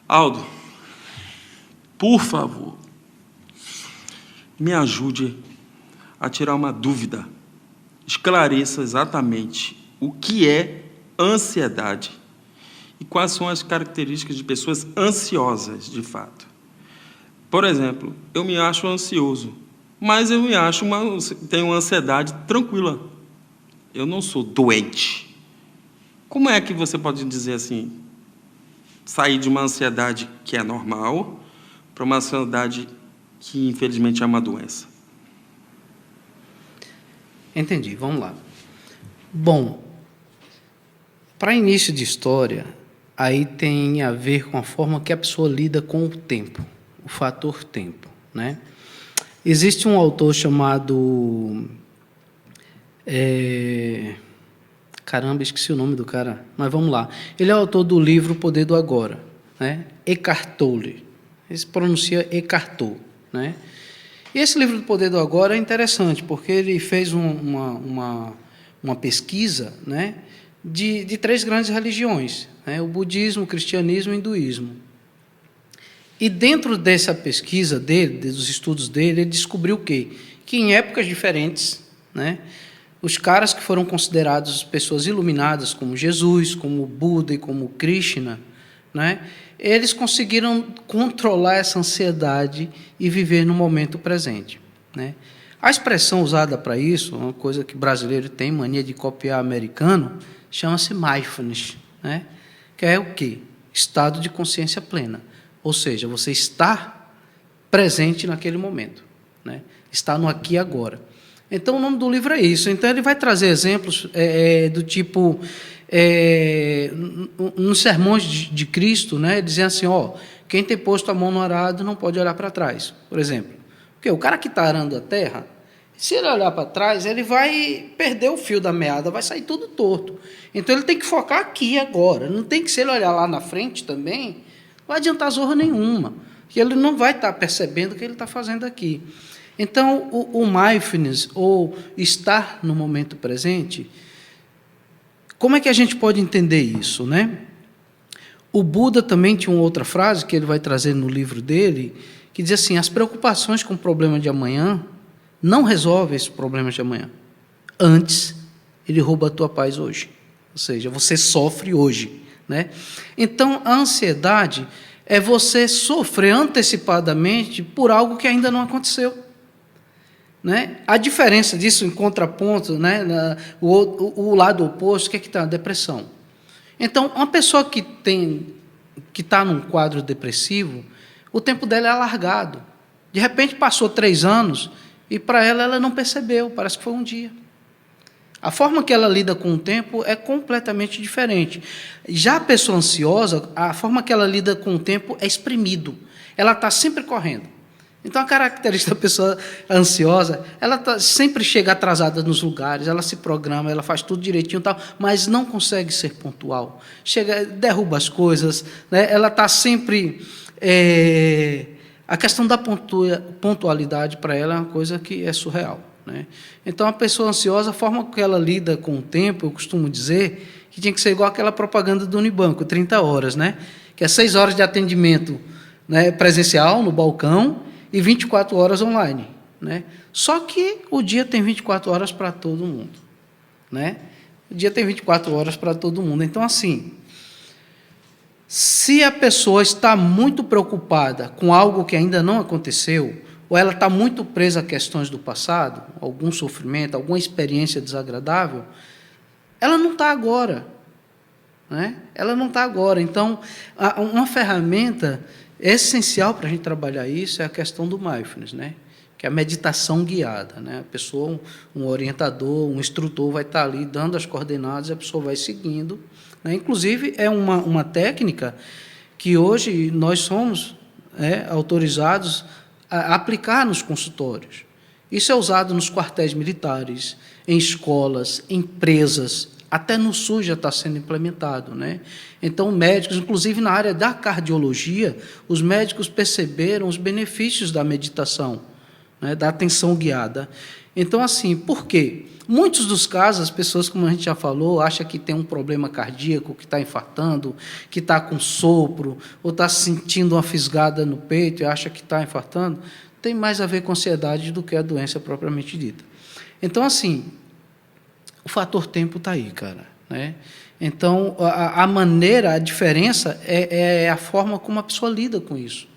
Aldo, por favor, me ajude a tirar uma dúvida. Esclareça exatamente o que é ansiedade e quais são as características de pessoas ansiosas, de fato. Por exemplo, eu me acho ansioso, mas eu me acho tenho uma ansiedade tranquila. Eu não sou doente. Como é que você pode dizer assim, sair de uma ansiedade que é normal para uma ansiedade que, infelizmente, é uma doença? Entendi, vamos lá. Bom, para início de história, aí tem a ver com a forma que a pessoa lida com o tempo, o fator tempo, né? Existe um autor chamado... Caramba, esqueci o nome do cara, mas vamos lá. Ele é autor do livro O Poder do Agora, né? Eckhart Tolle. Ele se pronuncia Eckhart Tolle, né? E esse livro do Poder do Agora é interessante, porque ele fez uma pesquisa, né, de três grandes religiões, né, o budismo, o cristianismo e o hinduísmo. E dentro dessa pesquisa dele, dos estudos dele, ele descobriu o quê? Que em épocas diferentes, né, os caras que foram considerados pessoas iluminadas, como Jesus, como Buda e como Krishna, né, eles conseguiram controlar essa ansiedade e viver no momento presente, né? A expressão usada para isso, uma coisa que brasileiro tem mania de copiar americano, chama-se mindfulness, né? Que é o quê? Estado de consciência plena. Ou seja, você está presente naquele momento, né? Está no aqui e agora. Então, o nome do livro é isso. Então, ele vai trazer exemplos do tipo... nos sermões de Cristo, né, dizendo assim, quem tem posto a mão no arado não pode olhar para trás, por exemplo. Porque o cara que está arando a terra, se ele olhar para trás, ele vai perder o fio da meada, vai sair tudo torto. Então, ele tem que focar aqui agora. Não tem que, se ele olhar lá na frente também, não vai adiantar zorra nenhuma, porque ele não vai estar percebendo o que ele está fazendo aqui. Então, o mindfulness, ou estar no momento presente, como é que a gente pode entender isso, né? O Buda também tinha uma outra frase que ele vai trazer no livro dele, que diz assim, as preocupações com o problema de amanhã não resolvem esses problemas de amanhã. Antes, ele rouba a tua paz hoje. Ou seja, você sofre hoje, né? Então, a ansiedade é você sofrer antecipadamente por algo que ainda não aconteceu. Né? A diferença disso, em contraponto, né, o lado oposto, que é que está? A depressão. Então, uma pessoa que está num quadro depressivo, o tempo dela é alargado. De repente, passou 3 anos e, para ela não percebeu, parece que foi um dia. A forma que ela lida com o tempo é completamente diferente. Já a pessoa ansiosa, a forma que ela lida com o tempo é exprimido. Ela está sempre correndo. Então, a característica da pessoa ansiosa, ela sempre chega atrasada nos lugares, ela se programa, ela faz tudo direitinho, tal, mas não consegue ser pontual. Derruba as coisas, né? Ela está sempre... a questão da pontualidade para ela é uma coisa que é surreal, né? Então, a pessoa ansiosa, a forma que ela lida com o tempo, eu costumo dizer que tinha que ser igual aquela propaganda do Unibanco, 30 horas, né? Que é 6 horas de atendimento, né, presencial no balcão, e 24 horas online, né? Só que o dia tem 24 horas para todo mundo, né? O dia tem 24 horas para todo mundo. Então, assim, se a pessoa está muito preocupada com algo que ainda não aconteceu, ou ela está muito presa a questões do passado, algum sofrimento, alguma experiência desagradável, ela não está agora, né? Ela não está agora. Então, uma ferramenta essencial para a gente trabalhar isso é a questão do mindfulness, né? Que é a meditação guiada, né? A pessoa, um orientador, um instrutor vai estar ali dando as coordenadas e a pessoa vai seguindo, né? Inclusive, é uma técnica que hoje nós somos autorizados a aplicar nos consultórios. Isso é usado nos quartéis militares, em escolas, empresas, até no SUS já está sendo implementado, né? Então, médicos, inclusive na área da cardiologia, os médicos perceberam os benefícios da meditação, né, da atenção guiada. Então, assim, por quê? Muitos dos casos, as pessoas, como a gente já falou, acham que tem um problema cardíaco, que está infartando, que está com sopro, ou está sentindo uma fisgada no peito e acha que está infartando, tem mais a ver com ansiedade do que a doença propriamente dita. Então, assim, o fator tempo está aí, cara, né? Então, a maneira, a diferença é a forma como a pessoa lida com isso,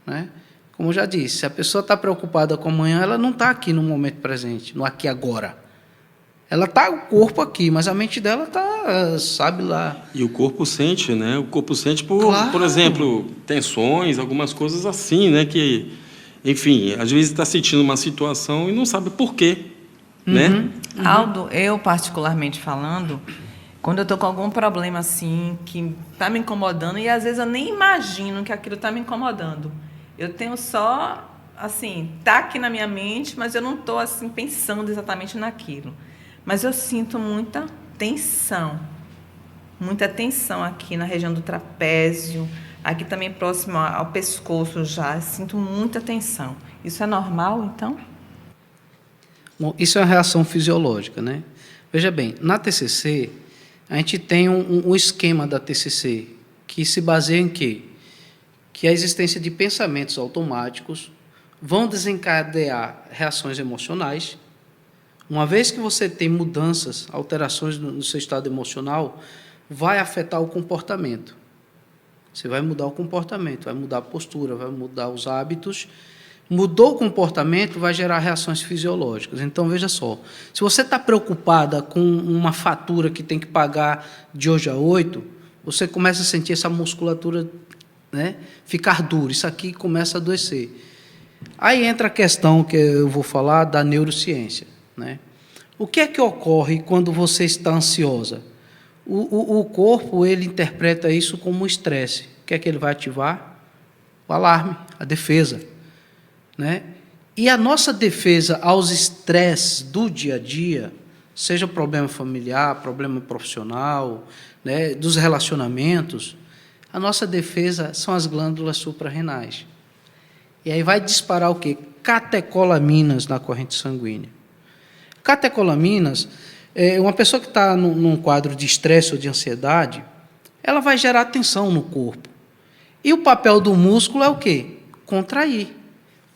né? Como eu já disse, se a pessoa está preocupada com amanhã, ela não está aqui no momento presente, no aqui e agora. Ela está o corpo aqui, mas a mente dela está, sabe lá. E o corpo sente, né? O corpo sente Claro. por exemplo, tensões, algumas coisas assim, né? Que, enfim, às vezes está sentindo uma situação e não sabe por quê, né? Aldo, eu particularmente falando, quando eu estou com algum problema assim, que está me incomodando, e às vezes eu nem imagino que aquilo está me incomodando. Eu tenho só, assim, tá aqui na minha mente, mas eu não estou, assim, pensando exatamente naquilo. Mas eu sinto muita tensão aqui na região do trapézio, aqui também próximo ao pescoço já, sinto muita tensão. Isso é normal, então? Bom, isso é uma reação fisiológica, né? Veja bem, na TCC, a gente tem um esquema da TCC que se baseia em quê? Que a existência de pensamentos automáticos vão desencadear reações emocionais. Uma vez que você tem mudanças, alterações no seu estado emocional, vai afetar o comportamento. Você vai mudar o comportamento, vai mudar a postura, vai mudar os hábitos. Mudou o comportamento, vai gerar reações fisiológicas. Então, veja só, se você está preocupada com uma fatura que tem que pagar de hoje a 8, você começa a sentir essa musculatura, né, ficar duro, isso aqui começa a adoecer. Aí entra a questão que eu vou falar da neurociência, né? O que é que ocorre quando você está ansiosa? O corpo, ele interpreta isso como estresse. O que é que ele vai ativar? O alarme, a defesa, né? E a nossa defesa aos estresses do dia a dia, seja problema familiar, problema profissional, né, dos relacionamentos, a nossa defesa são as glândulas suprarrenais. E aí vai disparar o quê? Catecolaminas na corrente sanguínea. Catecolaminas, uma pessoa que está num quadro de estresse ou de ansiedade, ela vai gerar tensão no corpo. E o papel do músculo é o quê? Contrair.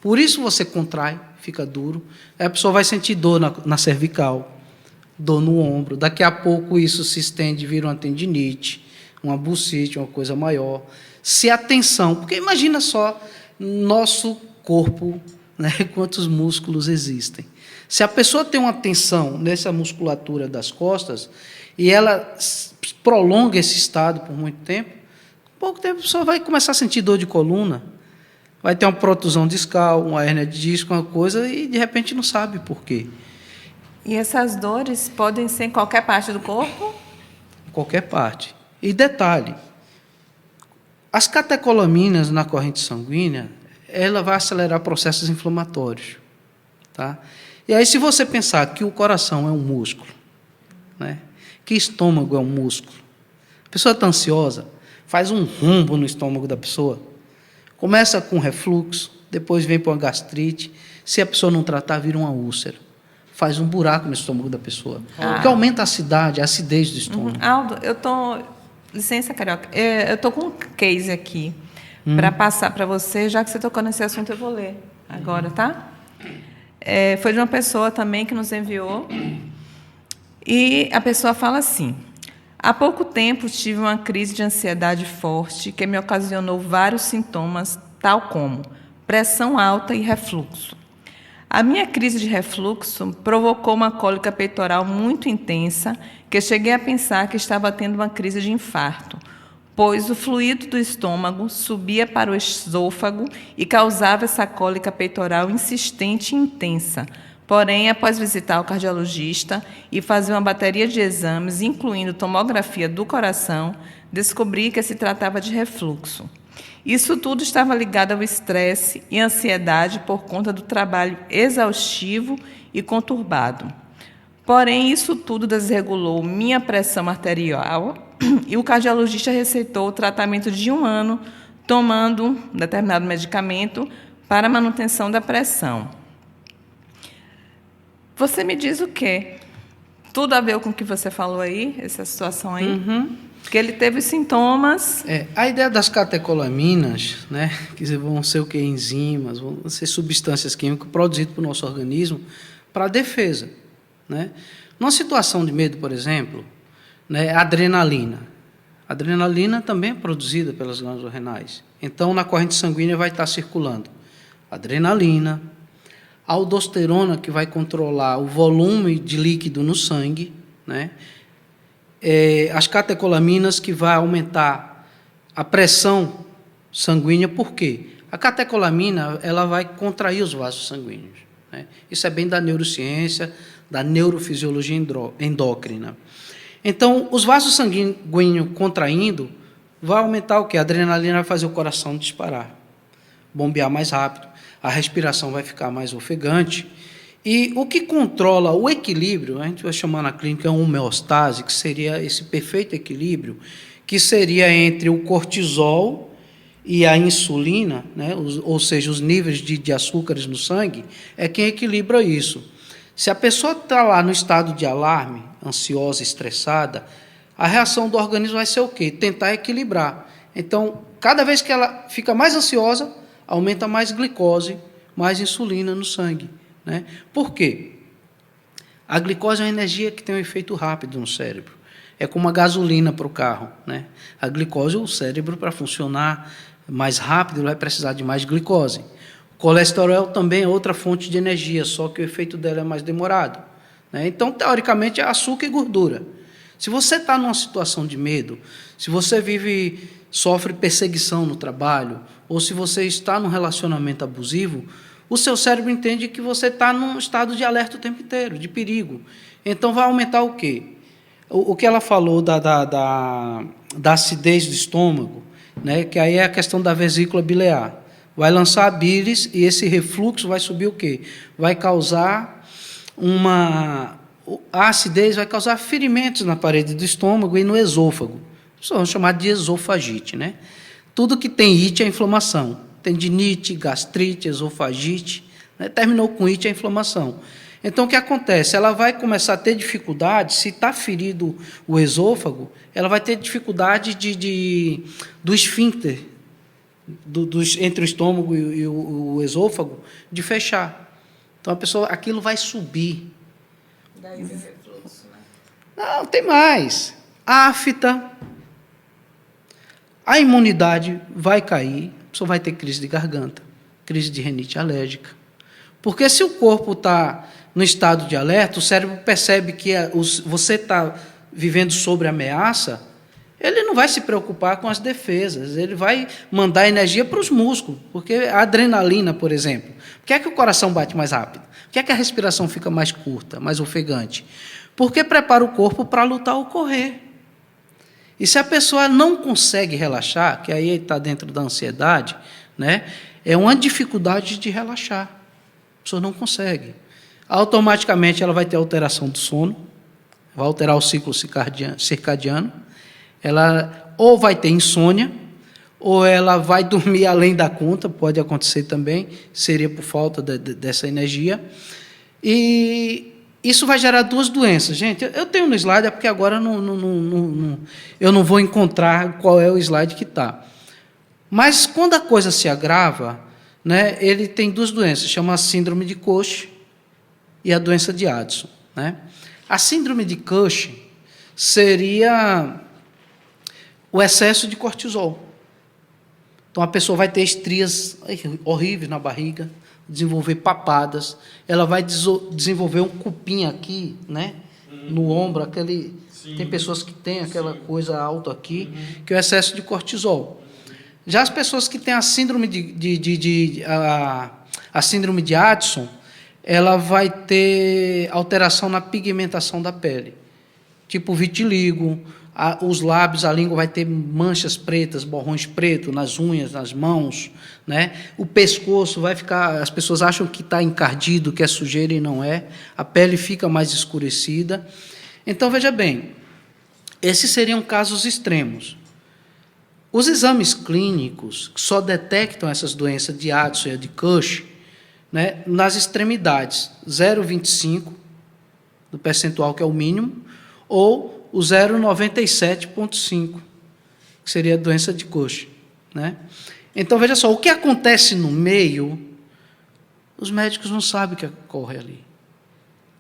Por isso você contrai, fica duro, aí a pessoa vai sentir dor na cervical, dor no ombro, daqui a pouco isso se estende, vira uma tendinite, uma bursite, uma coisa maior. Se a tensão, porque imagina só, nosso corpo, né, quantos músculos existem. Se a pessoa tem uma tensão nessa musculatura das costas e ela prolonga esse estado por muito tempo, em pouco tempo a pessoa vai começar a sentir dor de coluna, vai ter uma protusão discal, uma hérnia de disco, uma coisa, e de repente não sabe por quê. E essas dores podem ser em qualquer parte do corpo? Em qualquer parte. E detalhe, as catecolaminas na corrente sanguínea, ela vai acelerar processos inflamatórios, tá? E aí, se você pensar que o coração é um músculo, né, que estômago é um músculo, a pessoa está ansiosa, faz um rombo no estômago da pessoa, começa com refluxo, depois vem para uma gastrite, se a pessoa não tratar, vira uma úlcera, faz um buraco no estômago da pessoa, que aumenta a acidez do estômago. Aldo, licença, Carioca, eu estou com um case aqui para passar para você, já que você tocou nesse assunto, eu vou ler agora, tá? Foi de uma pessoa também que nos enviou, e a pessoa fala assim: há pouco tempo tive uma crise de ansiedade forte que me ocasionou vários sintomas, tal como pressão alta e refluxo. A minha crise de refluxo provocou uma cólica peitoral muito intensa, que cheguei a pensar que estava tendo uma crise de infarto, pois o fluido do estômago subia para o esôfago e causava essa cólica peitoral insistente e intensa. Porém, após visitar o cardiologista e fazer uma bateria de exames, incluindo tomografia do coração, descobri que se tratava de refluxo. Isso tudo estava ligado ao estresse e ansiedade por conta do trabalho exaustivo e conturbado. Porém, isso tudo desregulou minha pressão arterial e o cardiologista receitou o tratamento de 1 ano, tomando um determinado medicamento para a manutenção da pressão. Você me diz o quê? Tudo a ver com o que você falou aí, essa situação aí? Porque ele teve sintomas. A ideia das catecolaminas, né, que vão ser o quê? Enzimas, vão ser substâncias químicas produzidas pelo nosso organismo para a defesa, né? Numa situação de medo, por exemplo, né, adrenalina. A adrenalina também é produzida pelas glândulas renais. Então, na corrente sanguínea vai estar circulando adrenalina, aldosterona, que vai controlar o volume de líquido no sangue, né? As catecolaminas, que vai aumentar a pressão sanguínea. Por quê? A catecolamina ela vai contrair os vasos sanguíneos, né? Isso é bem da neurociência, da neurofisiologia endócrina. Então, os vasos sanguíneos contraindo, vai aumentar o quê? A adrenalina vai fazer o coração disparar, bombear mais rápido, a respiração vai ficar mais ofegante. E o que controla o equilíbrio, a gente vai chamar na clínica homeostase, que seria esse perfeito equilíbrio, que seria entre o cortisol e a insulina, né? Ou seja, os níveis de açúcares no sangue, é quem equilibra isso. Se a pessoa está lá no estado de alarme, ansiosa, estressada, a reação do organismo vai ser o quê? Tentar equilibrar. Então, cada vez que ela fica mais ansiosa, aumenta mais glicose, mais insulina no sangue, né? Por quê? A glicose é uma energia que tem um efeito rápido no cérebro. É como a gasolina para o carro, né? A glicose, o cérebro, para funcionar mais rápido, vai precisar de mais glicose. O colesterol também é outra fonte de energia, só que o efeito dela é mais demorado, né? Então, teoricamente, é açúcar e gordura. Se você está numa situação de medo, se você sofre perseguição no trabalho, ou se você está num relacionamento abusivo, o seu cérebro entende que você está num estado de alerta o tempo inteiro, de perigo. Então, vai aumentar o quê? O que ela falou da acidez do estômago, né, que aí é a questão da vesícula biliar. Vai lançar a bilis e esse refluxo vai subir o quê? Vai causar a acidez vai causar ferimentos na parede do estômago e no esôfago. Isso é chamado de esofagite, né? Tudo que tem ite é inflamação. Tendinite, gastrite, esofagite, né? Terminou com ite é inflamação. Então, o que acontece? Ela vai começar a ter dificuldade, se está ferido o esôfago, ela vai ter dificuldade do esfíncter, entre o estômago e o esôfago, de fechar. Então, a pessoa, aquilo vai subir. Daí vem refluxo, né? Não, tem mais. A afta, a imunidade vai cair, a pessoa vai ter crise de garganta, crise de rinite alérgica. Porque se o corpo está no estado de alerta, o cérebro percebe que você está vivendo sob ameaça, ele não vai se preocupar com as defesas, ele vai mandar energia para os músculos, porque a adrenalina, por exemplo, por que é que o coração bate mais rápido? Por que é que a respiração fica mais curta, mais ofegante? Porque prepara o corpo para lutar ou correr. E se a pessoa não consegue relaxar, que aí está dentro da ansiedade, né, é uma dificuldade de relaxar. A pessoa não consegue. Automaticamente ela vai ter alteração do sono, vai alterar o ciclo circadiano, ela ou vai ter insônia, ou ela vai dormir além da conta, pode acontecer também, seria por falta dessa energia. E isso vai gerar duas doenças. Gente, eu tenho no slide, é porque agora eu não vou encontrar qual é o slide que está. Mas quando a coisa se agrava, né, ele tem duas doenças, chama a síndrome de Cushing e a doença de Addison, né? A síndrome de Cushing seria o excesso de cortisol. Então, a pessoa vai ter estrias horríveis na barriga, desenvolver papadas, ela vai desenvolver um cupim aqui, né, no ombro, tem pessoas que têm aquela coisa alta aqui, que é o excesso de cortisol. Já as pessoas que têm a síndrome a síndrome de Addison, ela vai ter alteração na pigmentação da pele, tipo vitiligo, os lábios, a língua vai ter manchas pretas, borrões pretos nas unhas, nas mãos, né? O pescoço vai ficar, as pessoas acham que está encardido, que é sujeira e não é, a pele fica mais escurecida. Então, veja bem, esses seriam casos extremos. Os exames clínicos só detectam essas doenças de Addison e de Cushing, né, nas extremidades 0,25 do percentual, que é o mínimo, ou o 0,97,5, que seria a doença de Cushing, né? Então, veja só, o que acontece no meio, os médicos não sabem o que ocorre ali.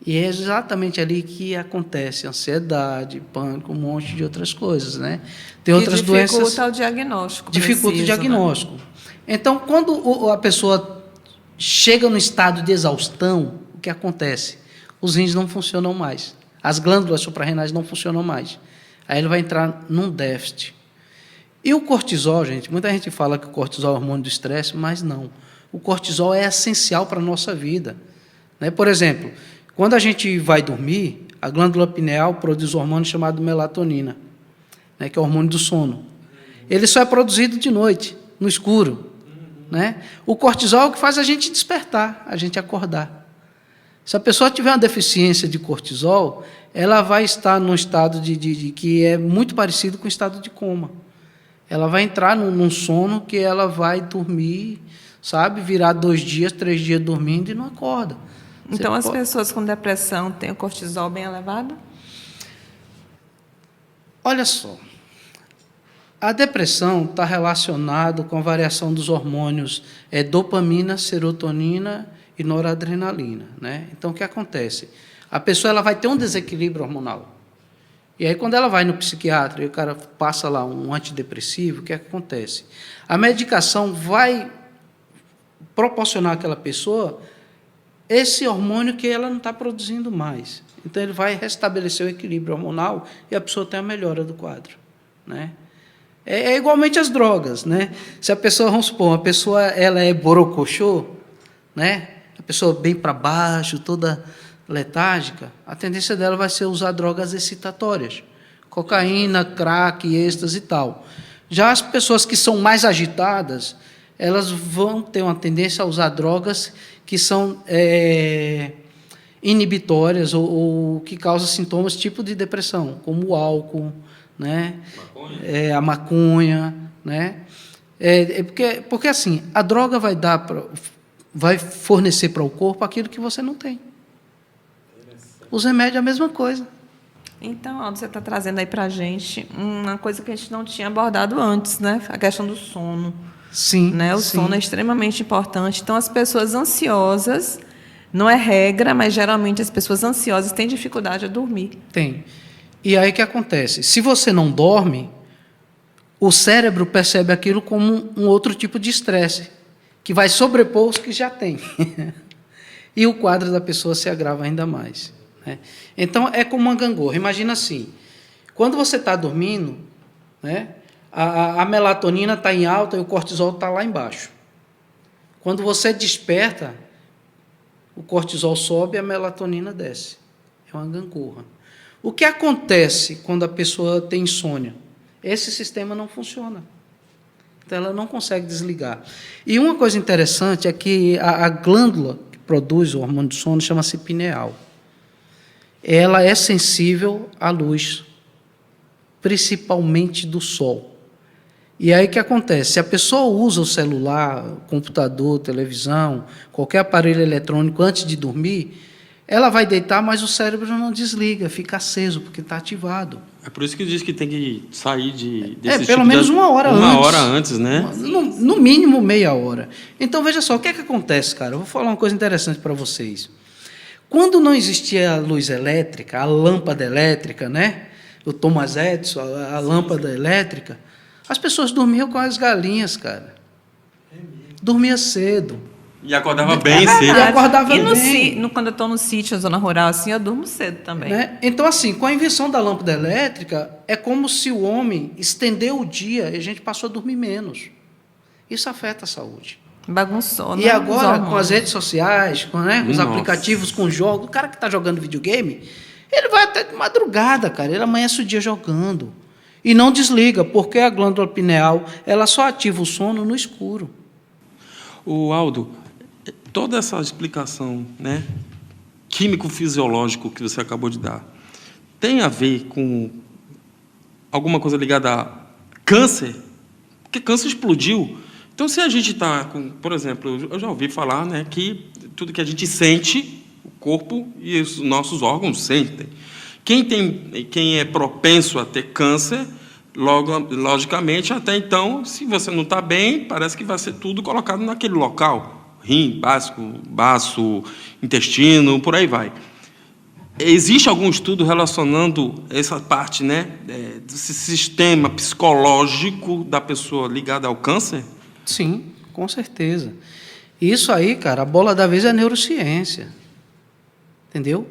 E é exatamente ali que acontece ansiedade, pânico, um monte de outras coisas, né? Tem outras doenças... Dificulta o diagnóstico. Dificulta o diagnóstico. Né? Então, quando a pessoa chega no estado de exaustão, o que acontece? Os rins não funcionam mais. As glândulas suprarrenais não funcionam mais. Aí ele vai entrar num déficit. E o cortisol, gente, muita gente fala que o cortisol é hormônio do estresse, mas não. O cortisol é essencial para a nossa vida, né? Por exemplo, quando a gente vai dormir, a glândula pineal produz um hormônio chamado melatonina, né, que é o hormônio do sono. Ele só é produzido de noite, no escuro, né? O cortisol é o que faz a gente despertar, a gente acordar. Se a pessoa tiver uma deficiência de cortisol, ela vai estar num estado que é muito parecido com o estado de coma. Ela vai entrar num sono que ela vai dormir, sabe, virar 2 dias, 3 dias dormindo e não acorda. Então, as pessoas com depressão têm o cortisol bem elevado? Olha só, a depressão está relacionada com a variação dos hormônios dopamina, serotonina e noradrenalina, né? Então, o que acontece? A pessoa ela vai ter um desequilíbrio hormonal. E aí, quando ela vai no psiquiatra e o cara passa lá um antidepressivo, o que acontece? A medicação vai proporcionar àquela pessoa esse hormônio que ela não está produzindo mais. Então, ele vai restabelecer o equilíbrio hormonal e a pessoa tem a melhora do quadro, né? É igualmente as drogas, né? Se a pessoa, vamos supor, a pessoa ela é borocochô, né? A pessoa bem para baixo, toda letárgica, a tendência dela vai ser usar drogas excitatórias, cocaína, crack, êxtase e tal. Já as pessoas que são mais agitadas, elas vão ter uma tendência a usar drogas que são inibitórias ou que causam sintomas tipo de depressão, como o álcool, né? A maconha, né? Porque assim, a droga vai fornecer para o corpo aquilo que você não tem. Os remédios é a mesma coisa. Então, Aldo, você está trazendo aí para a gente uma coisa que a gente não tinha abordado antes, né? A questão do sono. Sim. Né? O sono é extremamente importante. Então, as pessoas ansiosas, não é regra, mas geralmente as pessoas ansiosas têm dificuldade a dormir. Tem. E aí o que acontece? Se você não dorme, o cérebro percebe aquilo como um outro tipo de estresse, que vai sobrepor os que já tem. E o quadro da pessoa se agrava ainda mais, né? Então, é como uma gangorra. Imagina assim, quando você está dormindo, né, a melatonina está em alta e o cortisol está lá embaixo. Quando você desperta, o cortisol sobe e a melatonina desce. É uma gangorra. O que acontece quando a pessoa tem insônia? Esse sistema não funciona. Então, ela não consegue desligar. E uma coisa interessante é que a glândula que produz o hormônio do sono chama-se pineal. Ela é sensível à luz, principalmente do sol. E aí o que acontece? Se a pessoa usa o celular, computador, televisão, qualquer aparelho eletrônico antes de dormir, ela vai deitar, mas o cérebro não desliga, fica aceso, porque está ativado. É por isso que diz que tem que sair desse pelo menos uma hora antes. Uma hora antes, né? No mínimo meia hora. Então, veja só, o que é que acontece, cara? Eu vou falar uma coisa interessante para vocês. Quando não existia a luz elétrica, a lâmpada elétrica, né? O Thomas Edison, a lâmpada elétrica, as pessoas dormiam com as galinhas, cara. Dormia cedo. E acordava bem cedo. E acordava bem. Quando eu estou no sítio, na zona rural, assim, eu durmo cedo também. Né? Então, assim, com a invenção da lâmpada elétrica, é como se o homem estendeu o dia e a gente passou a dormir menos. Isso afeta a saúde. Bagunçou, né? E agora, com as redes sociais, com, né, os Nossa. aplicativos, com jogos, o cara que está jogando videogame, ele vai até de madrugada, cara. Ele amanhece o dia jogando. E não desliga, porque a glândula pineal ela só ativa o sono no escuro. O Aldo, toda essa explicação, né, químico-fisiológico que você acabou de dar, tem a ver com alguma coisa ligada a câncer? Porque câncer explodiu. Então, se a gente está com, por exemplo, eu já ouvi falar, né, que tudo que a gente sente, O corpo e os nossos órgãos sentem. Quem é propenso a ter câncer, logicamente, até então, se você não está bem, parece que vai ser tudo colocado naquele local. Rim, baço, intestino, por aí vai. Existe algum estudo relacionando essa parte, né, desse sistema psicológico da pessoa ligada ao câncer? Sim, com certeza. Isso aí, cara, a bola da vez é a neurociência. Entendeu?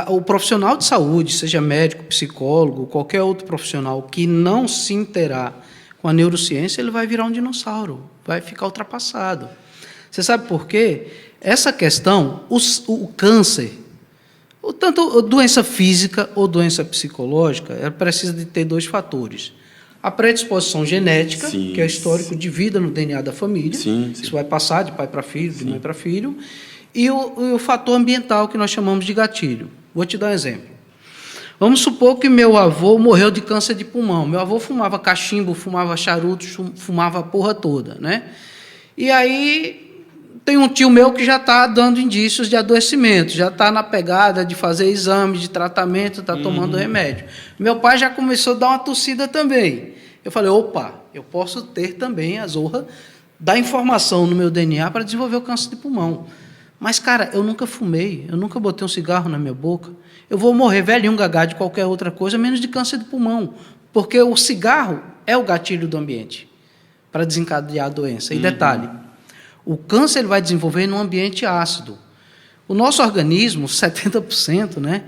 O profissional de saúde, seja médico, psicólogo, qualquer outro profissional que não se interar com a neurociência, ele vai virar um dinossauro, vai ficar ultrapassado. Você sabe por quê? Essa questão, o câncer, tanto doença física ou doença psicológica, ela precisa de ter 2 fatores. A predisposição genética, que é o histórico de vida no DNA da família, isso vai passar de pai para filho, de mãe para filho, e o fator ambiental, que nós chamamos de gatilho. Vou te dar um exemplo. Vamos supor que meu avô morreu de câncer de pulmão. Meu avô fumava cachimbo, fumava charuto, fumava a porra toda, né? E aí tem um tio meu que já está dando indícios de adoecimento, já está na pegada de fazer exame, de tratamento, está tomando remédio. Meu pai já começou a dar uma tossida também. Eu falei, opa, eu posso ter também a zorra da informação no meu DNA para desenvolver o câncer de pulmão. Mas, cara, eu nunca fumei, eu nunca botei um cigarro na minha boca. Eu vou morrer velhinho, gagá de qualquer outra coisa, menos de câncer de pulmão. Porque o cigarro é o gatilho do ambiente para desencadear a doença. E detalhe, o câncer ele vai desenvolver num ambiente ácido. O nosso organismo, 70%, né,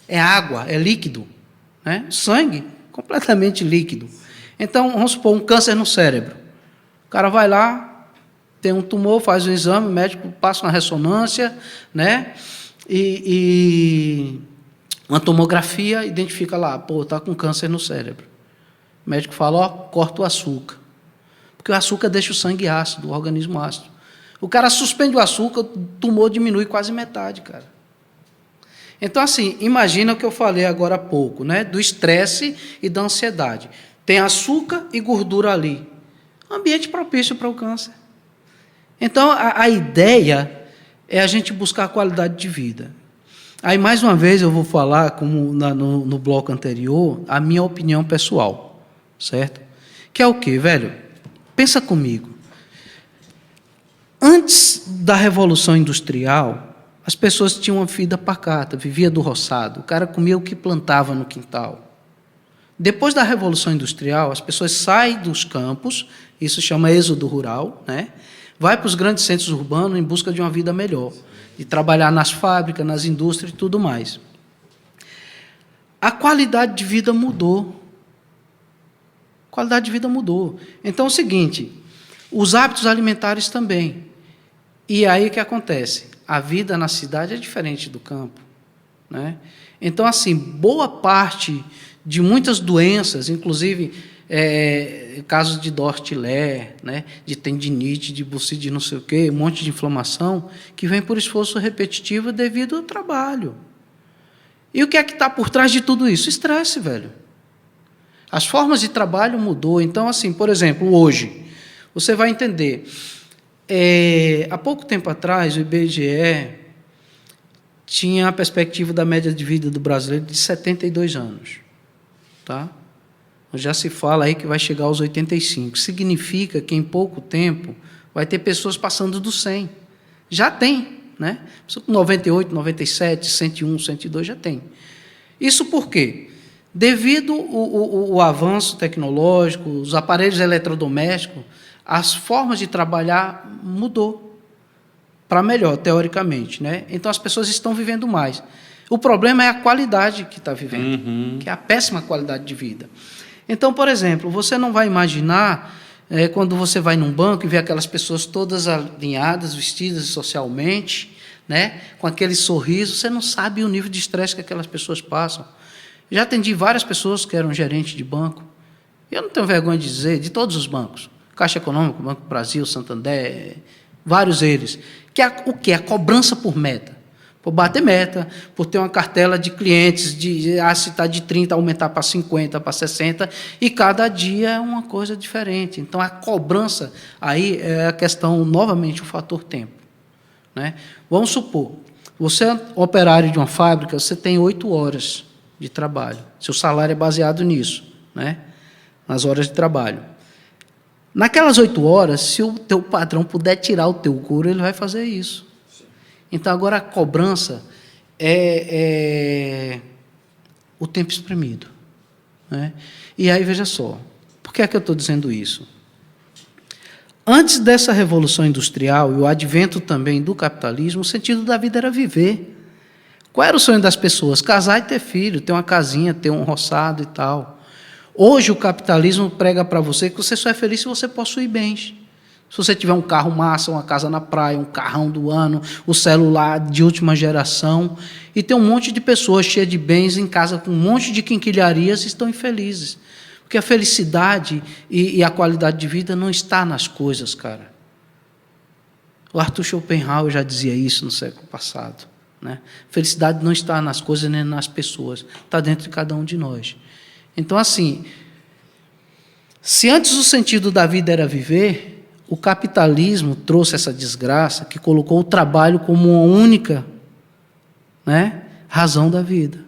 é água, é líquido. Né? Sangue, completamente líquido. Então, vamos supor, um câncer no cérebro. O cara vai lá, tem um tumor, faz um exame, o médico passa uma ressonância, né? E uma tomografia, identifica lá, pô, está com câncer no cérebro. O médico fala, ó, corta o açúcar. Porque o açúcar deixa o sangue ácido, o organismo ácido. O cara suspende o açúcar, o tumor diminui quase metade, cara. Então, assim, imagina o que eu falei agora há pouco, né? Do estresse e da ansiedade. Tem açúcar e gordura ali. Ambiente propício para o câncer. Então, a ideia é a gente buscar qualidade de vida. Aí, mais uma vez, eu vou falar, como no bloco anterior, a minha opinião pessoal, certo? Que é o quê, velho? Pensa comigo. Antes da Revolução Industrial, as pessoas tinham uma vida pacata, vivia do roçado, o cara comia o que plantava no quintal. Depois da Revolução Industrial, as pessoas saem dos campos, isso chama êxodo rural, né? Vai para os grandes centros urbanos em busca de uma vida melhor, de trabalhar nas fábricas, nas indústrias e tudo mais. A qualidade de vida mudou. A qualidade de vida mudou. Então é o seguinte, os hábitos alimentares também. E aí o que acontece? A vida na cidade é diferente do campo, né? Então, assim, boa parte de muitas doenças, inclusive casos de Dort-Lé, né, de tendinite, de bursite, de não sei o quê, um monte de inflamação, que vem por esforço repetitivo devido ao trabalho. E o que é que está por trás de tudo isso? Estresse, velho. As formas de trabalho mudou. Então, assim, por exemplo, hoje, você vai entender, há pouco tempo atrás, o IBGE tinha a perspectiva da média de vida do brasileiro de 72 anos. Tá? Já se fala aí que vai chegar aos 85. Significa que, em pouco tempo, vai ter pessoas passando dos 100. Já tem, né? Pessoa com 98, 97, 101, 102 já tem. Isso por quê? Devido ao avanço tecnológico, os aparelhos eletrodomésticos, as formas de trabalhar mudou para melhor, teoricamente, né? Então, as pessoas estão vivendo mais. O problema é a qualidade que está vivendo, que é a péssima qualidade de vida. Então, por exemplo, você não vai imaginar, quando você vai num banco e vê aquelas pessoas todas alinhadas, vestidas socialmente, né, com aquele sorriso, você não sabe o nível de estresse que aquelas pessoas passam. Já atendi várias pessoas que eram gerentes de banco. Eu não tenho vergonha de dizer, de todos os bancos, Caixa Econômica, Banco do Brasil, Santander, vários eles, que é o quê? A cobrança por meta. Por bater meta, por ter uma cartela de clientes, se está de 30, aumentar para 50, para 60, e cada dia é uma coisa diferente. Então, a cobrança aí é a questão, novamente, o fator tempo. Né? Vamos supor, Você é operário de uma fábrica, você tem 8 horas de trabalho. Seu salário é baseado nisso, né? Nas horas de trabalho. Naquelas 8 horas, se o teu patrão puder tirar o teu couro, ele vai fazer isso. Então, agora a cobrança é o tempo espremido, né? E aí, veja só, por que é que eu estou dizendo isso? Antes dessa revolução industrial e o advento também do capitalismo, o sentido da vida era viver. Qual era o sonho das pessoas? Casar e ter filho, ter uma casinha, ter um roçado e tal. Hoje o capitalismo prega para você que você só é feliz se você possuir bens. Se você tiver um carro massa, uma casa na praia, um carrão do ano, o celular de última geração, e tem um monte de pessoas cheias de bens em casa com um monte de quinquilharias e estão infelizes. Porque a felicidade e a qualidade de vida não está nas coisas, cara. O Arthur Schopenhauer já dizia isso no século passado, né? Felicidade não está nas coisas nem nas pessoas, está dentro de cada um de nós. Então, assim, se antes o sentido da vida era viver, o capitalismo trouxe essa desgraça que colocou o trabalho como uma única, né, razão da vida.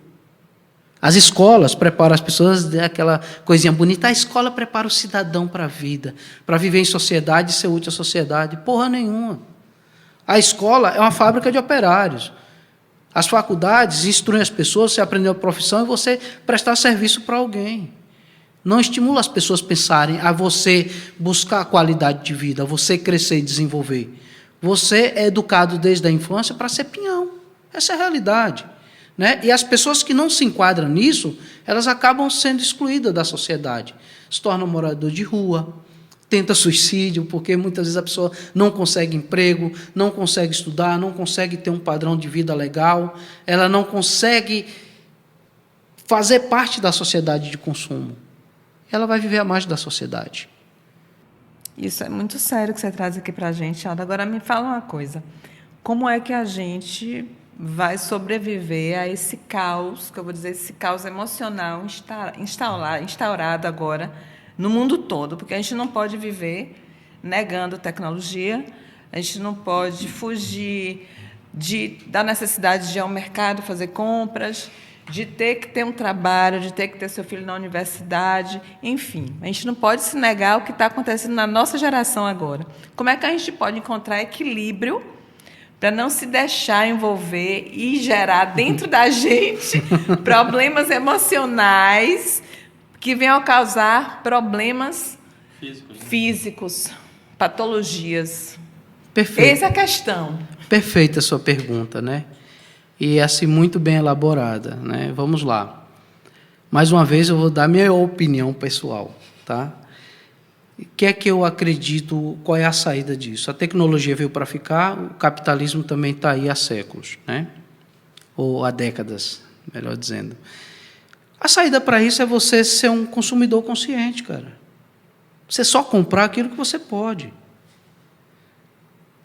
As escolas preparam as pessoas, aquela coisinha bonita, a escola prepara o cidadão para a vida, para viver em sociedade e ser útil à sociedade. Porra nenhuma. A escola é uma fábrica de operários. As faculdades instruem as pessoas, você aprender a profissão e você prestar serviço para alguém. Não estimula as pessoas a pensarem a você buscar a qualidade de vida, a você crescer e desenvolver. Você é educado desde a infância para ser pinhão. Essa é a realidade, né? E as pessoas que não se enquadram nisso, elas acabam sendo excluídas da sociedade. Se tornam morador de rua, tenta suicídio, porque muitas vezes a pessoa não consegue emprego, não consegue estudar, não consegue ter um padrão de vida legal, ela não consegue fazer parte da sociedade de consumo. Ela vai viver à margem da sociedade. Isso é muito sério que você traz aqui para a gente, Aldo. Agora, me fala uma coisa. Como é que a gente vai sobreviver a esse caos, que eu vou dizer, esse caos emocional instaurado agora no mundo todo? Porque a gente não pode viver negando tecnologia, a gente não pode fugir da necessidade de ir ao mercado fazer compras, de ter que ter um trabalho, de ter que ter seu filho na universidade, enfim. A gente não pode se negar ao que está acontecendo na nossa geração agora. Como é que a gente pode encontrar equilíbrio para não se deixar envolver e gerar dentro da gente problemas emocionais que venham a causar problemas físicos, patologias? Perfeito. Essa é a questão. Perfeita a sua pergunta, né? E assim, muito bem elaborada, né? Vamos lá. Mais uma vez, eu vou dar minha opinião pessoal, tá? O que é que eu acredito, qual é a saída disso? A tecnologia veio para ficar, o capitalismo também está aí há séculos, né? Ou há décadas, melhor dizendo. A saída para isso é você ser um consumidor consciente, cara. Você só comprar aquilo que você pode.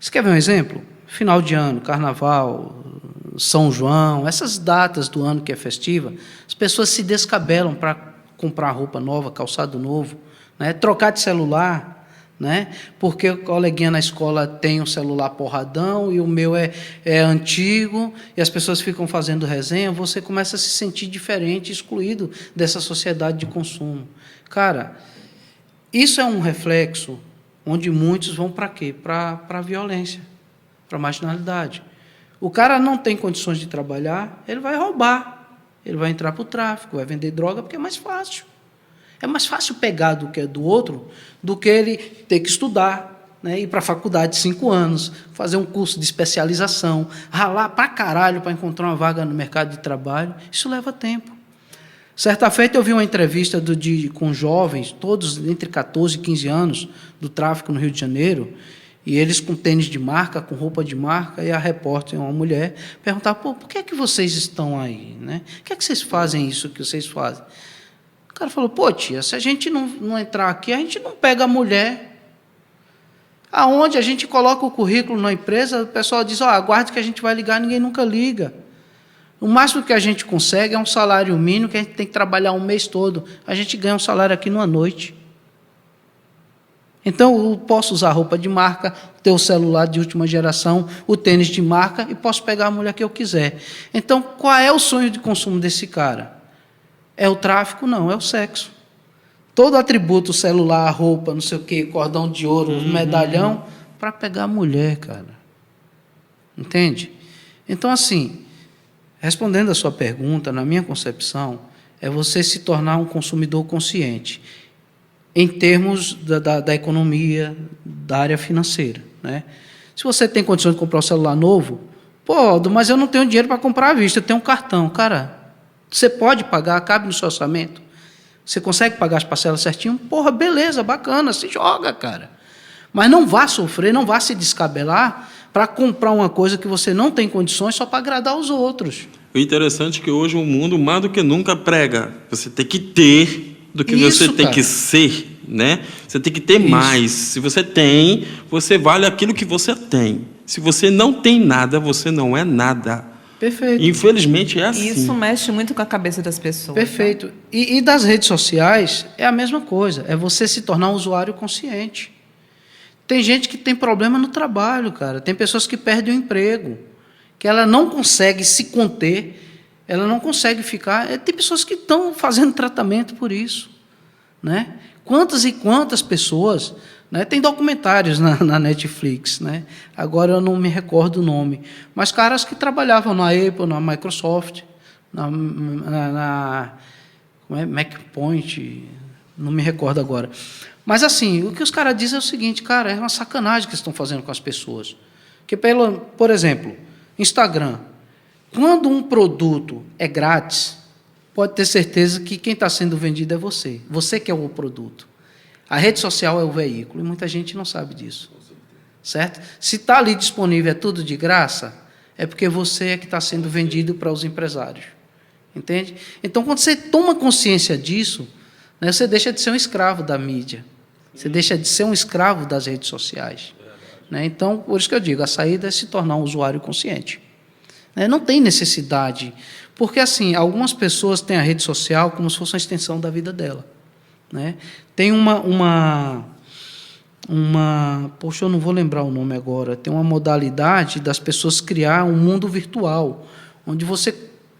Você quer ver um exemplo? Final de ano, carnaval, São João, essas datas do ano que é festiva, as pessoas se descabelam para comprar roupa nova, calçado novo, né? Trocar de celular, né? Porque o coleguinha na escola tem um celular porradão e o meu é antigo, e as pessoas ficam fazendo resenha, você começa a se sentir diferente, excluído dessa sociedade de consumo. Cara, isso é um reflexo onde muitos vão para quê? Para a violência, para a marginalidade. O cara não tem condições de trabalhar, ele vai roubar, ele vai entrar para o tráfico, vai vender droga, porque é mais fácil. É mais fácil pegar do que é do outro, do que ele ter que estudar, né, ir para a faculdade 5 anos, fazer um curso de especialização, ralar para caralho para encontrar uma vaga no mercado de trabalho. Isso leva tempo. Certa feita eu vi uma entrevista com jovens, todos entre 14 e 15 anos, do tráfico no Rio de Janeiro, e eles com tênis de marca, com roupa de marca, e a repórter, uma mulher, perguntava, por que é que vocês estão aí? Né? Por que é que vocês fazem isso que vocês fazem? O cara falou, tia, se a gente não entrar aqui, a gente não pega a mulher. Aonde a gente coloca o currículo na empresa, o pessoal diz, aguarde que a gente vai ligar, ninguém nunca liga. O máximo que a gente consegue é um salário mínimo, que a gente tem que trabalhar um mês todo. A gente ganha um salário aqui numa noite. Então, eu posso usar roupa de marca, ter o celular de última geração, o tênis de marca e posso pegar a mulher que eu quiser. Então, qual é o sonho de consumo desse cara? É o tráfico? Não, é o sexo. Todo atributo, celular, roupa, não sei o quê, cordão de ouro, medalhão, para pegar a mulher, cara. Entende? Então, assim, respondendo a sua pergunta, na minha concepção, é você se tornar um consumidor consciente em termos da economia, da área financeira, né? Se você tem condições de comprar um celular novo, pô, Aldo, mas eu não tenho dinheiro para comprar à vista, eu tenho um cartão. Cara, você pode pagar, cabe no seu orçamento? Você consegue pagar as parcelas certinho? Porra, beleza, bacana, se joga, cara. Mas não vá sofrer, não vá se descabelar para comprar uma coisa que você não tem condições só para agradar os outros. O interessante é que hoje o mundo, mais do que nunca, prega. Você tem que ter do que Isso, você tem cara. que ser, né? Você tem que ter Isso. mais. Se você tem, você vale aquilo que você tem. Se você não tem nada, você não é nada. Perfeito. Infelizmente é assim. Isso mexe muito com a cabeça das pessoas. Perfeito. E das redes sociais é a mesma coisa. É você se tornar um usuário consciente. Tem gente que tem problema no trabalho, cara. Tem pessoas que perdem o emprego, que ela não consegue se conter, ela não consegue ficar. Tem pessoas que estão fazendo tratamento por isso, né? Quantas e quantas pessoas, né? Tem documentários na Netflix, né? Agora eu não me recordo o nome, mas caras que trabalhavam na Apple, na Microsoft, como é? MacPoint, não me recordo agora. Mas assim, o que os caras dizem é o seguinte, cara, é uma sacanagem que estão fazendo com as pessoas. Que por exemplo, Instagram. Quando um produto é grátis, pode ter certeza que quem está sendo vendido é você. Você que é o produto. A rede social é o veículo, e muita gente não sabe disso. Certo? Se está ali disponível, é tudo de graça, é porque você é que está sendo vendido para os empresários. Entende? Então, quando você toma consciência disso, né, você deixa de ser um escravo da mídia. Você deixa de ser um escravo das redes sociais. Né? Então, por isso que eu digo, a saída é se tornar um usuário consciente. Não tem necessidade, porque assim, algumas pessoas têm a rede social como se fosse uma extensão da vida dela, né? Tem poxa, eu não vou lembrar o nome agora, tem uma modalidade das pessoas criar um mundo virtual, onde você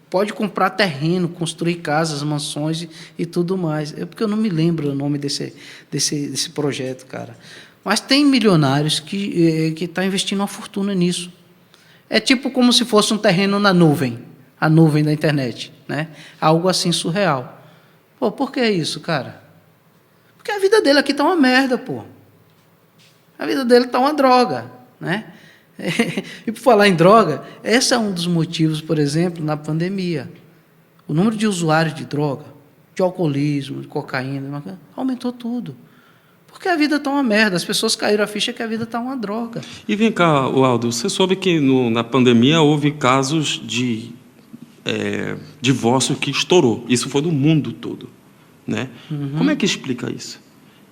pode comprar terreno, construir casas, mansões e tudo mais. É porque eu não me lembro o nome desse projeto, cara. Mas tem milionários que estão investindo uma fortuna nisso. É tipo como se fosse um terreno na nuvem, a nuvem da internet, né? Algo assim surreal. Pô, por que isso, cara? Porque a vida dele aqui está uma merda, pô. A vida dele está uma droga, né? E por falar em droga, esse é um dos motivos, por exemplo, na pandemia. O número de usuários de droga, de alcoolismo, de cocaína, aumentou tudo. Porque a vida está uma merda, as pessoas caíram a ficha que a vida está uma droga. E vem cá, Aldo, você soube que na pandemia houve casos de divórcio que estourou. Isso foi no mundo todo, né? Como é que explica isso?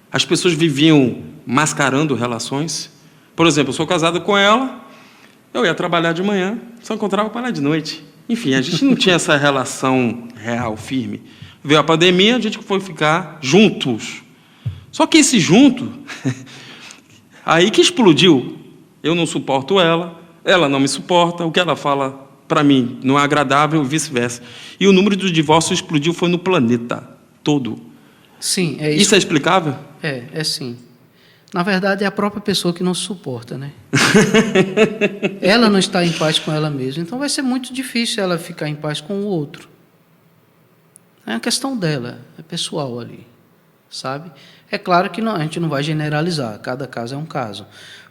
As pessoas viviam mascarando relações. Por exemplo, eu sou casado com ela, eu ia trabalhar de manhã, só encontrava com ela de noite. Enfim, a gente não tinha essa relação real, firme. Veio a pandemia, a gente foi ficar juntos. Só que esse junto, aí que explodiu. Eu não suporto ela, ela não me suporta, o que ela fala para mim não é agradável e vice-versa. E o número de divórcios explodiu foi no planeta todo. Sim, é isso. Isso é explicável? É sim. Na verdade, é a própria pessoa que não se suporta, né? Ela não está em paz com ela mesma, então vai ser muito difícil ela ficar em paz com o outro. É uma questão dela, é pessoal ali, sabe? É claro que a gente não vai generalizar, cada caso é um caso.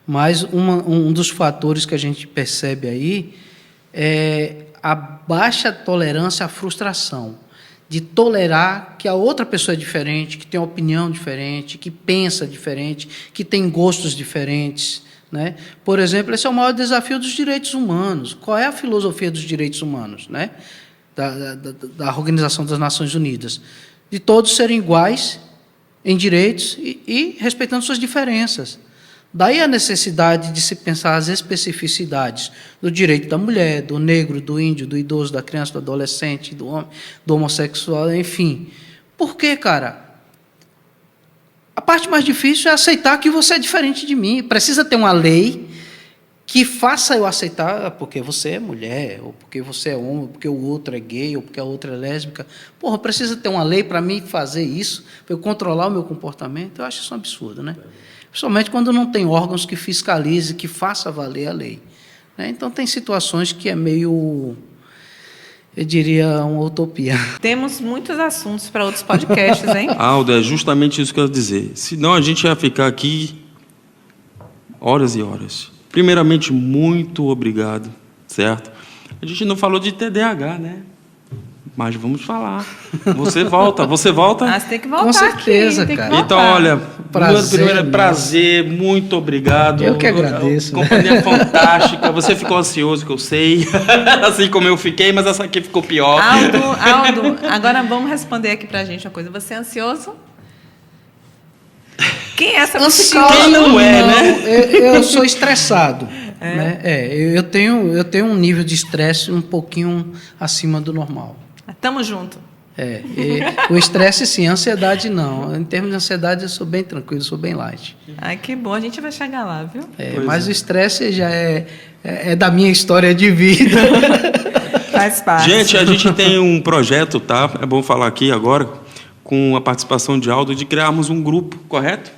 Mas um dos fatores que a gente percebe aí é a baixa tolerância à frustração, de tolerar que a outra pessoa é diferente, que tem uma opinião diferente, que pensa diferente, que tem gostos diferentes, né? Por exemplo, esse é o maior desafio dos direitos humanos. Qual é a filosofia dos direitos humanos, né? Da Organização das Nações Unidas? De todos serem iguais em direitos e respeitando suas diferenças. Daí a necessidade de se pensar as especificidades do direito da mulher, do negro, do índio, do idoso, da criança, do adolescente, do homem, do homossexual, enfim. Por quê, cara? A parte mais difícil é aceitar que você é diferente de mim. Precisa ter uma lei que faça eu aceitar, porque você é mulher, ou porque você é homem, ou porque o outro é gay, ou porque a outra é lésbica. Porra, precisa ter uma lei para mim fazer isso, para eu controlar o meu comportamento. Eu acho isso um absurdo, né? Principalmente quando não tem órgãos que fiscalizem, que façam valer a lei. Né? Então, tem situações que é meio, eu diria, uma utopia. Temos muitos assuntos para outros podcasts, hein? Aldo, é justamente isso que eu ia dizer. Senão a gente ia ficar aqui horas e horas. Primeiramente, muito obrigado, certo? A gente não falou de TDAH, né? Mas vamos falar. Você volta. Você tem que voltar. Com certeza, aqui, cara. tem que Então, voltar. olha, primeiro mesmo. prazer, muito obrigado. Eu que agradeço. Companhia fantástica. Você ficou ansioso, que eu sei. Assim como eu fiquei, mas essa aqui ficou pior. Aldo, agora vamos responder aqui pra gente uma coisa. Você é ansioso? Quem é essa psicóloga? Quem não é, né? Eu sou estressado. Né? Eu tenho um nível de estresse um pouquinho acima do normal. Tamo junto. O estresse sim, a ansiedade não. Em termos de ansiedade eu sou bem tranquilo, sou bem light. Ai, que bom, a gente vai chegar lá, viu? Mas o estresse já é da minha história de vida. Faz parte. Gente, a gente tem um projeto, tá? É bom falar aqui agora, com a participação de Aldo, de criarmos um grupo, correto?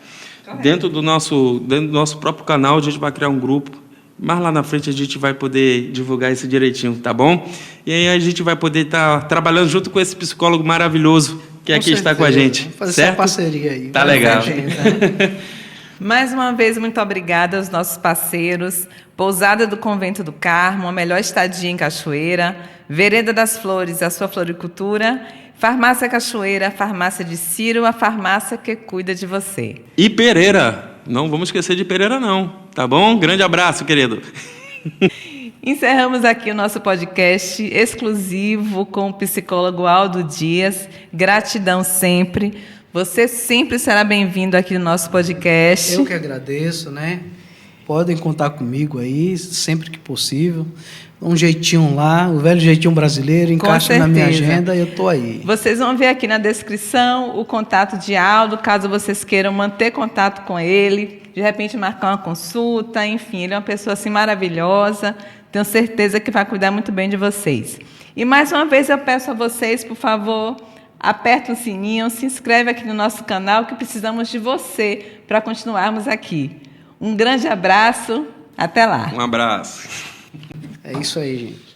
Dentro do nosso próprio canal, a gente vai criar um grupo. Mas lá na frente a gente vai poder divulgar isso direitinho, tá bom? E aí a gente vai poder estar trabalhando junto com esse psicólogo maravilhoso que aqui está com a gente. Vamos fazer certo? essa parceria aí. Tá legal. Mais uma vez, muito obrigada aos nossos parceiros. Pousada do Convento do Carmo, a melhor estadia em Cachoeira. Vereda das Flores, a sua floricultura. Farmácia Cachoeira, a farmácia de Ciro, a farmácia que cuida de você. E Pereira. Não vamos esquecer de Pereira, não. Tá bom? Grande abraço, querido. Encerramos aqui o nosso podcast exclusivo com o psicólogo Aldo Dias. Gratidão sempre. Você sempre será bem-vindo aqui no nosso podcast. Eu que agradeço, né? Podem contar comigo aí, sempre que possível. Um jeitinho lá, o velho jeitinho brbrasileiro, encaixa na minha agenda e eu estou aí. Vocês vão ver aqui na descrição o contato de Aldo, caso vocês queiram manter contato com ele, de repente marcar uma consulta, enfim, ele é uma pessoa assim maravilhosa, tenho certeza que vai cuidar muito bem de vocês. E mais uma vez eu peço a vocês, por favor, aperta o sininho, se inscreve aqui no nosso canal, que precisamos de você para continuarmos aqui. Um grande abraço, até lá. Um abraço. É isso aí, gente.